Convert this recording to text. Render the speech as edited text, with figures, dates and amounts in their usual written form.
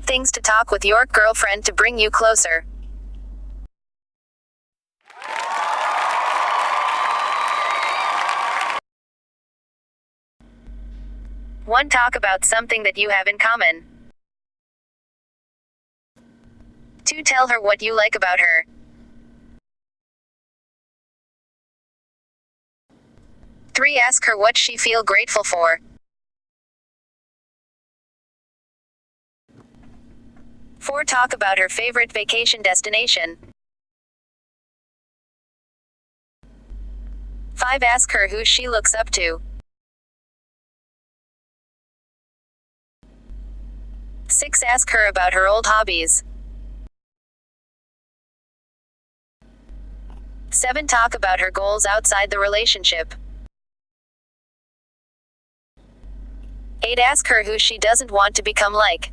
8 things to talk with your girlfriend to bring you closer. 1. Talk about something that you have in common. 2. Tell her what you like about her. 3. Ask her what she feel grateful for. 4. Talk about her favorite vacation destination. 5. Ask her who she looks up to. 6. Ask her about her old hobbies. 7. Talk about her goals outside the relationship. 8. Ask her who she doesn't want to become like.